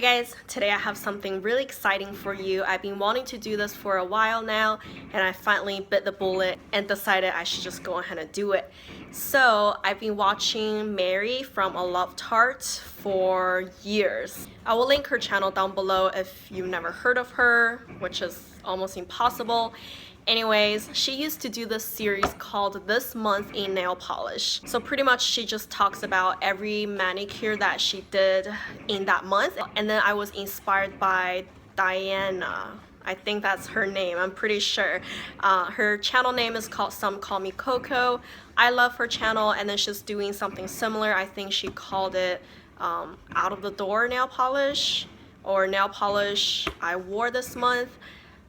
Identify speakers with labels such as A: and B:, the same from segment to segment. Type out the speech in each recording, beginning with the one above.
A: Hi guys, today I have something really exciting for you. I've been wanting to do this for a while now and I finally bit the bullet and decided I should just go ahead and do it. So I've been watching Mary from A Love Tart for years. I will link her channel down below if you've never heard of her, which is almost impossible. Anyways, she used to do this series called This Month in Nail Polish. So pretty much she just talks about every manicure that she did in that month. And then I was inspired by Diana. I think that's her name, I'm pretty sure. Her channel name is called Some Call Me Coco. I love her channel, and then she's doing something similar. I think she called it Out of the Door Nail Polish or Nail Polish I Wore This Month.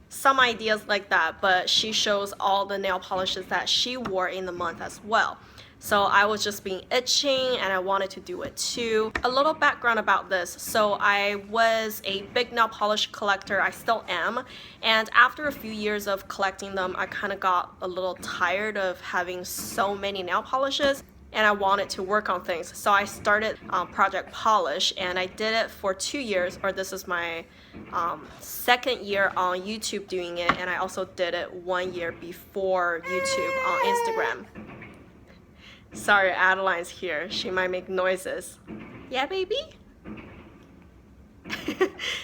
A: Some ideas like that, but she shows all the nail polishes that she wore in the month as well. So I was just being itching and I wanted to do it too. A little background about this. So I was a big nail polish collector, I still am, and after a few years of collecting them, I kind of got a little tired of having so many nail polishes, and I wanted to work on things. So I started Project Polish, and I did it for 2 years, or this is my second year on YouTube doing it, and I also did it 1 year before YouTube on Instagram. Sorry, Adeline's here. She might make noises. Yeah, baby?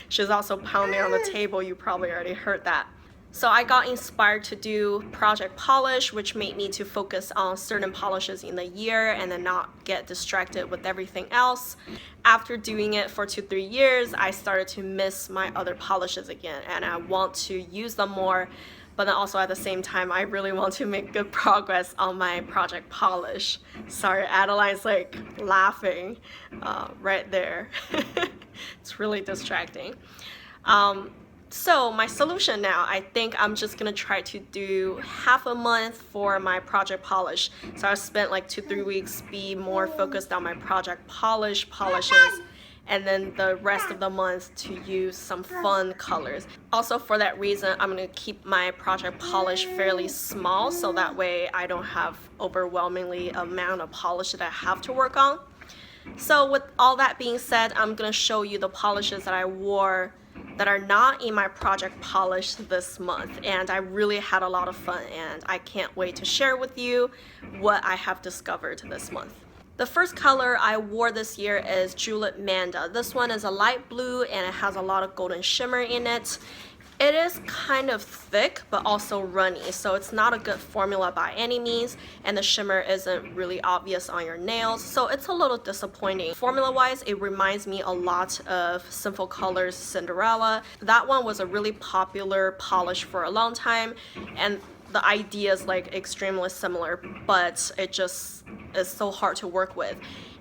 A: She's also pounding on the table. You probably already heard that. So I got inspired to do Project Polish, which made me to focus on certain polishes in the year and then not get distracted with everything else. After doing it for 2-3 years, I started to miss my other polishes again, and I want to use them more, but then also at the same time, I really want to make good progress on my Project Polish. Sorry, Adeline's like laughing right there. It's really distracting. So my solution now, I think I'm just gonna try to do half a month for my Project Polish. So I spent like 2-3 weeks be more focused on my Project polishes, and then the rest of the month to use some fun colors. Also for that reason, I'm gonna keep my Project Polish fairly small so that way I don't have overwhelmingly amount of polish that I have to work on. So with all that being said, I'm gonna show you the polishes that I wore that are not in my Project Polish this month, and I really had a lot of fun, and I can't wait to share with you what I have discovered this month. The first color I wore this year is Julep Manda. This one is a light blue and it has a lot of golden shimmer in it. It is kind of thick but also runny, so it's not a good formula by any means, and the shimmer isn't really obvious on your nails, so it's a little disappointing. Formula wise, it reminds me a lot of Sinful Colors Cinderella. That one was a really popular polish for a long time, and the idea is like extremely similar, but it just is so hard to work with.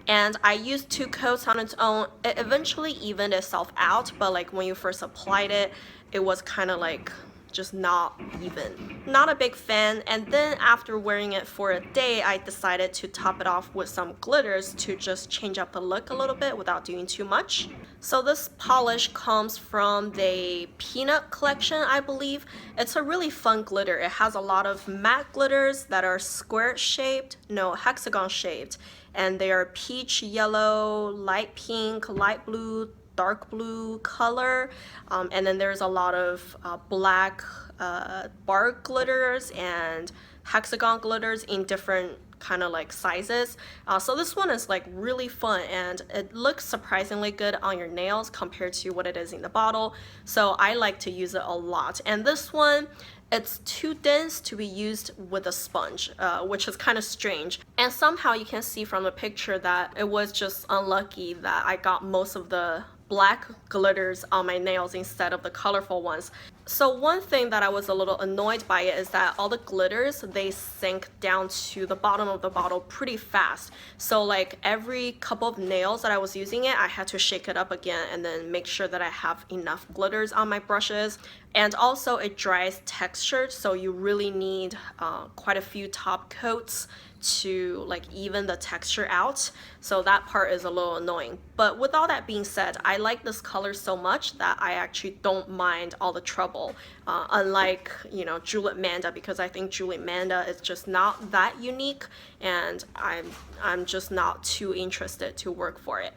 A: And I used 2 coats on its own. It eventually evened itself out, but like when you first applied it, it was kind of like just not even. Not a big fan, and then after wearing it for a day, I decided to top it off with some glitters to just change up the look a little bit without doing too much. So this polish comes from the Peanut collection, I believe. It's a really fun glitter. It has a lot of matte glitters that are hexagon shaped, and they are peach, yellow, light pink, light blue, dark blue color, and then there's a lot of black bark glitters and hexagon glitters in different kind of like sizes. So this one is like really fun, and it looks surprisingly good on your nails compared to what it is in the bottle, so I like to use it a lot. And this one, it's too dense to be used with a sponge, which is kind of strange. And somehow you can see from the picture that it was just unlucky that I got most of the black glitters on my nails instead of the colorful ones. So one thing that I was a little annoyed by it is that all the glitters, they sink down to the bottom of the bottle pretty fast. So like every couple of nails that I was using it, I had to shake it up again and then make sure that I have enough glitters on my brushes. And also it dries textured, so you really need quite a few top coats to like even the texture out, so that part is a little annoying. But with all that being said, I like this color so much that I actually don't mind all the trouble, unlike, you know, Julep Manda, because I think Julep Manda is just not that unique, and I'm just not too interested to work for it.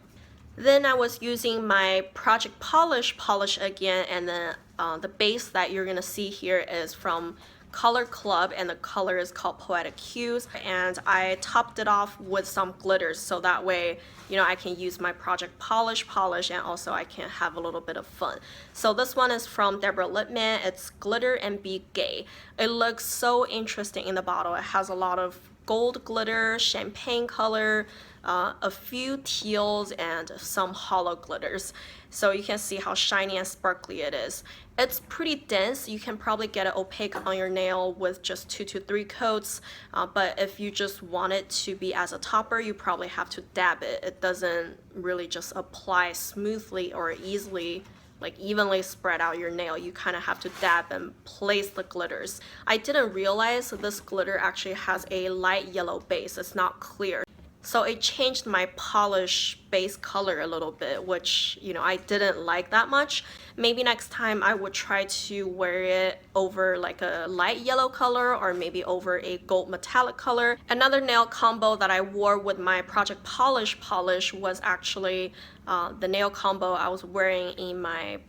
A: Then I was using my Project polish again, and then the base that you're gonna see here is from Color Club, and the color is called Poetic Use, and I topped it off with some glitters so that way, you know, I can use my Project polish and also I can have a little bit of fun. So this one is from Deborah Lippmann. It's Glitter and Be Gay. It looks so interesting in the bottle. It has a lot of gold glitter, champagne color, a few teals, and some hollow glitters. So you can see how shiny and sparkly it is. It's pretty dense. You can probably get it opaque on your nail with just 2 to 3 coats, but if you just want it to be as a topper, you probably have to dab it. It doesn't really just apply smoothly or easily, like evenly spread out your nail. You kind of have to dab and place the glitters. I didn't realize this glitter actually has a light yellow base. It's not clear. So it changed my polish base color a little bit, which, you know, I didn't like that much. Maybe next time I would try to wear it over like a light yellow color or maybe over a gold metallic color. Another nail combo that I wore with my Project polish was actually the nail combo I was wearing in my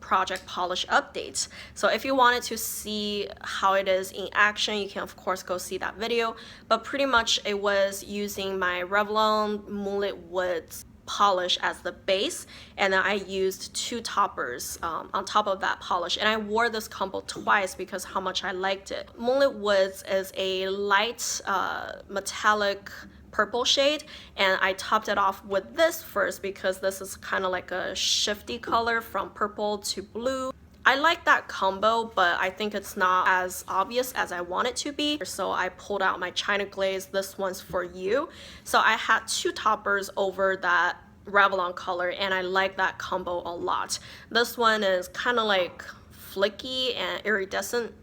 A: Project polish updates. So if you wanted to see how it is in action, you can of course go see that video, but pretty much it was using my Revlon Moonlit Woods polish as the base, and then I used 2 toppers on top of that polish, and I wore this combo twice because how much I liked it. Moonlit Woods is a light metallic purple shade, and I topped it off with this first because this is kind of like a shifty color from purple to blue. I like that combo, but I think it's not as obvious as I want it to be, so I pulled out my China Glaze This One's For You. So I had 2 toppers over that Revlon color, and I like that combo a lot. This one is kind of like flicky and iridescent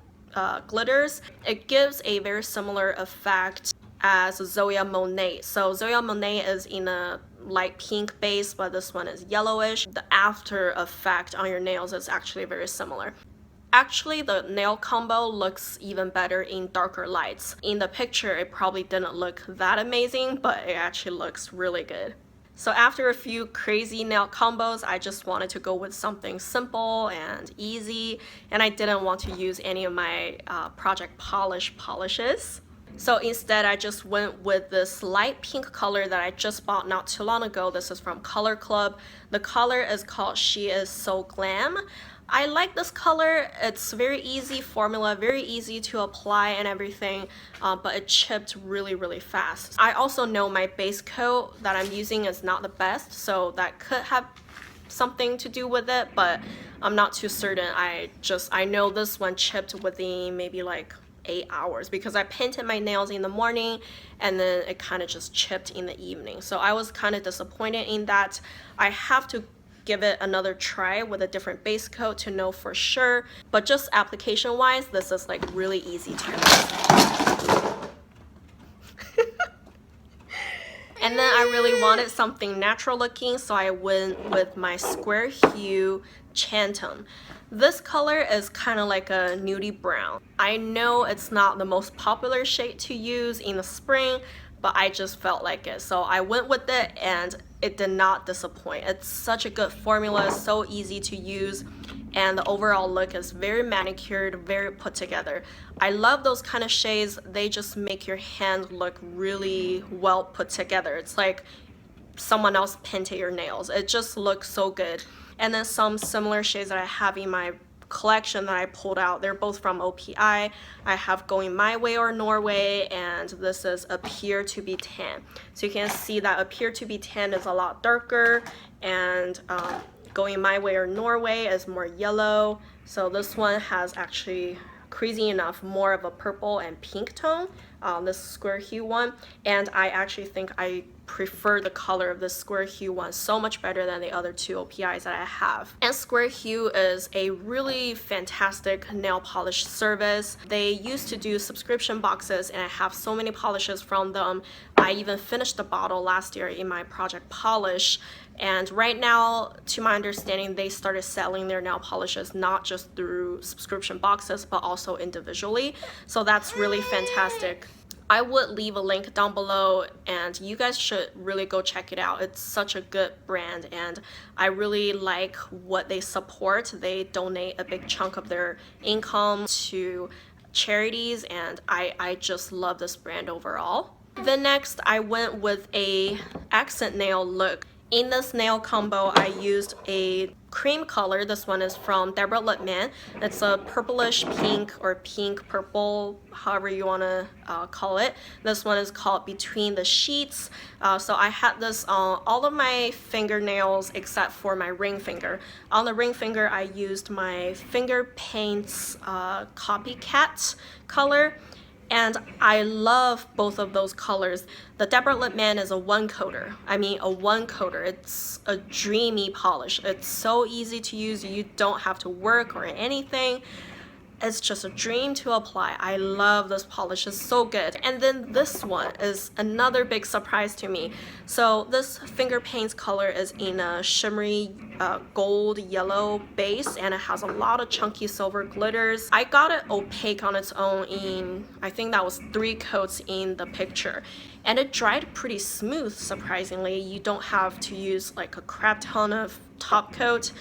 A: glitters. It gives a very similar effect as Zoya Monet. So Zoya Monet is in a light pink base, but this one is yellowish. The after effect on your nails is actually very similar. Actually, the nail combo looks even better in darker lights. In the picture, it probably didn't look that amazing, but it actually looks really good. So after a few crazy nail combos, I just wanted to go with something simple and easy, and I didn't want to use any of my Project polishes. So instead, I just went with this light pink color that I just bought not too long ago. This is from Color Club. The color is called She Is So Glam. I like this color. It's very easy formula, very easy to apply and everything, but it chipped really fast. I also know my base coat that I'm using is not the best, so that could have something to do with it, but I'm not too certain. I know this one chipped within maybe like 8 hours because I painted my nails in the morning and then it kind of just chipped in the evening. So I was kind of disappointed in that. I have to give it another try with a different base coat to know for sure, but just application wise, this is like really easy to use. And then I really wanted something natural looking, so I went with my SquareHue Chatham. This color is kind of like a nudie brown. I know it's not the most popular shade to use in the spring, but I just felt like it. So I went with it and it did not disappoint. It's such a good formula, so easy to use, and the overall look is very manicured, very put together. I love those kind of shades. They just make your hand look really well put together. It's like someone else painted your nails. It just looks so good. And then some similar shades that I have in my collection that I pulled out, they're both from OPI. I have Going My Way or Norway, and this is Appear to Be Tan. So you can see that Appear to Be Tan is a lot darker, and Going My Way or Norway is more yellow. So this one has actually, crazy enough, more of a purple and pink tone, this SquareHue one, and I actually think I prefer the color of this SquareHue one so much better than the other 2 OPIs that I have. And SquareHue is a really fantastic nail polish service. They used to do subscription boxes, and I have so many polishes from them. I even finished the bottle last year in my Project polish, and right now, to my understanding, they started selling their nail polishes not just through subscription boxes but also individually, so that's really fantastic. I would leave a link down below, and you guys should really go check it out. It's such a good brand, and I really like what they support. They donate a big chunk of their income to charities, and I just love this brand overall. Then next, I went with a accent nail look. In this nail combo, I used a cream color. This one is from Deborah Lippmann. It's a purplish pink or pink purple, however you want to call it. This one is called Between the Sheets. So I had this on all of my fingernails except for my ring finger. On the ring finger, I used my Finger Paints Copycat color. And I love both of those colors. The Deborah Lippmann is a one-coater. I mean, a one-coater. It's a dreamy polish. It's so easy to use. You don't have to work or anything. It's just a dream to apply. I love this polish. It's so good. And then this one is another big surprise to me. So this Finger Paints color is in a shimmery gold yellow base, and it has a lot of chunky silver glitters. I got it opaque on its own in, I think that was 3 coats in the picture. And it dried pretty smooth, surprisingly. You don't have to use like a crap ton of top coat.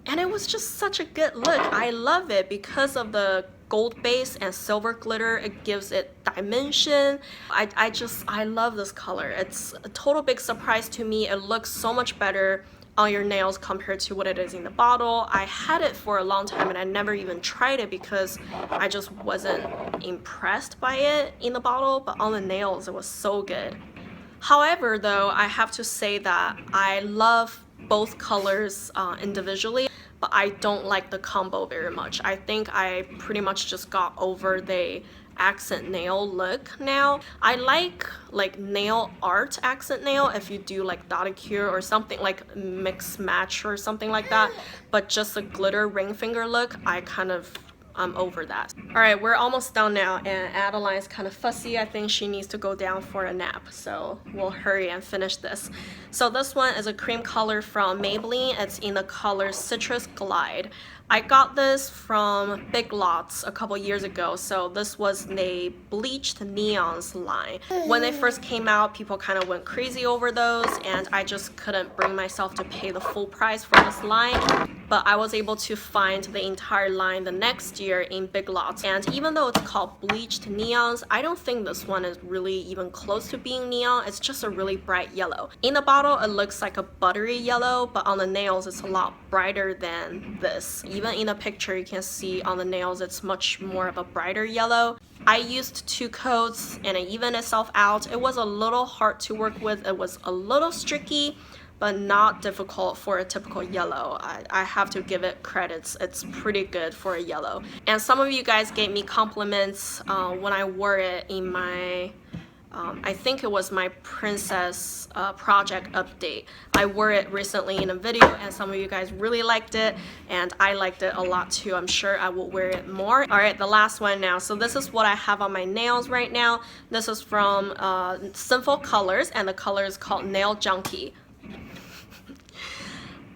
A: And it was just such a good look. I love it because of the gold base and silver glitter. It gives it dimension. I love this color. It's a total big surprise to me. It looks so much better on your nails compared to what it is in the bottle. I had it for a long time and I never even tried it because I just wasn't impressed by it in the bottle, but on the nails it was so good. However, though, I have to say that I love both colors individually, but I don't like the combo very much. I think I pretty much just got over the accent nail look now. I like nail art accent nail if you do like manicure or something, like mix match or something like that, but just a glitter ring finger look, I'm over that. All right, we're almost done now, and Adeline's kind of fussy. I think she needs to go down for a nap, so we'll hurry and finish this. So this one is a cream color from Maybelline. It's in the color Citrus Glide. I got this from Big Lots a couple years ago, so this was the bleached neons line. When they first came out, people kind of went crazy over those, and I just couldn't bring myself to pay the full price for this line. But I was able to find the entire line the next year in Big Lots, and even though it's called bleached neons, I don't think this one is really even close to being neon. It's just a really bright yellow. In the bottle, it looks like a buttery yellow, but on the nails, it's a lot brighter than this. Even in the picture, you can see on the nails, it's much more of a brighter yellow. I used 2 coats and it evened itself out. It was a little hard to work with. It was a little streaky, but not difficult for a typical yellow. I have to give it credits. It's pretty good for a yellow. And some of you guys gave me compliments when I wore it in my I think it was my princess project update. I wore it recently in a video and some of you guys really liked it, and I liked it a lot too. I'm sure I will wear it more. All right, the last one now. So this is what I have on my nails right now. This is from Sinful Colors, and the color is called Nail Junkie.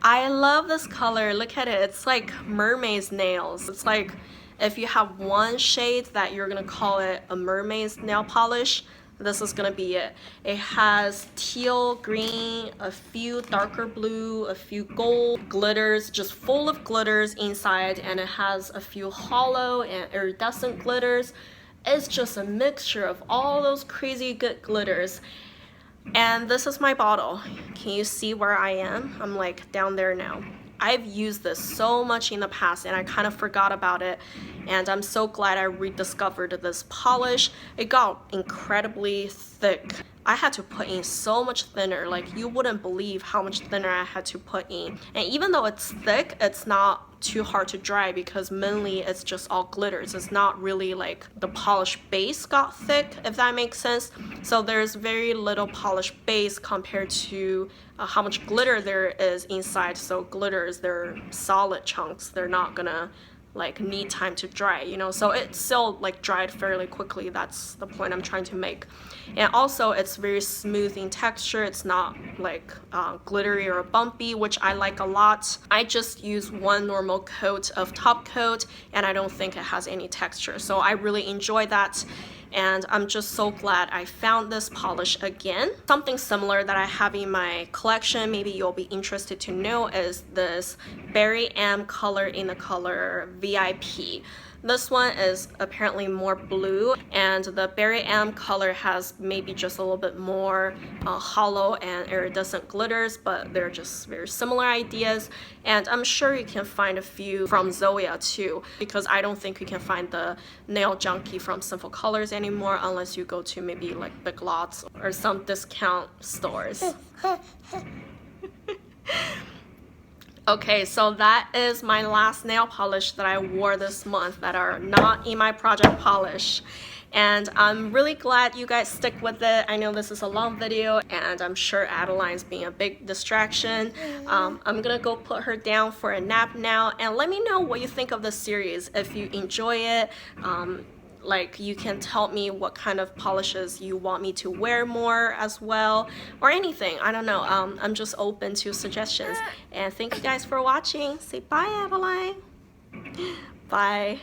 A: I love this color. Look at it. It's like mermaid's nails. It's like if you have one shade that you're gonna call it a mermaid's nail polish, this is gonna be it. It has teal, green, a few darker blue, a few gold glitters, just full of glitters inside, and it has a few hollow and iridescent glitters. It's just a mixture of all those crazy good glitters. And this is my bottle. Can you see where I am? I'm like down there now. I've used this so much in the past and I kind of forgot about it, and I'm so glad I rediscovered this polish. It got incredibly thick. I had to put in so much thinner, like you wouldn't believe how much thinner I had to put in. And even though it's thick, it's not too hard to dry because mainly it's just all glitters. It's not really like the polish base got thick, if that makes sense. So there's very little polish base compared to how much glitter there is inside. So glitters, they're solid chunks. They're not gonna like need time to dry, you know, so it still like dried fairly quickly. That's the point I'm trying to make. And also it's very smooth in texture. It's not like glittery or bumpy, which I like a lot. I just use one normal coat of top coat and I don't think it has any texture, so I really enjoy that. and I'm just so glad I found this polish again. Something similar that I have in my collection, maybe you'll be interested to know, is this Berry M color in the color VIP. This one is apparently more blue, and the Berry M color has maybe just a little bit more hollow and iridescent glitters, but they're just very similar ideas. And I'm sure you can find a few from Zoya too, because I don't think you can find the Nail Junkie from Sinful Colors anymore unless you go to maybe like Big Lots or some discount stores. Okay, so that is my last nail polish that I wore this month that are not in my project polish. And I'm really glad you guys stick with it. I know this is a long video, and I'm sure Adeline's being a big distraction. I'm gonna go put her down for a nap now, and let me know what you think of the series. If you enjoy it, like, you can tell me what kind of polishes you want me to wear more as well, or anything. I don't know. I'm just open to suggestions. And thank you guys for watching. Say bye, Adeline. Bye.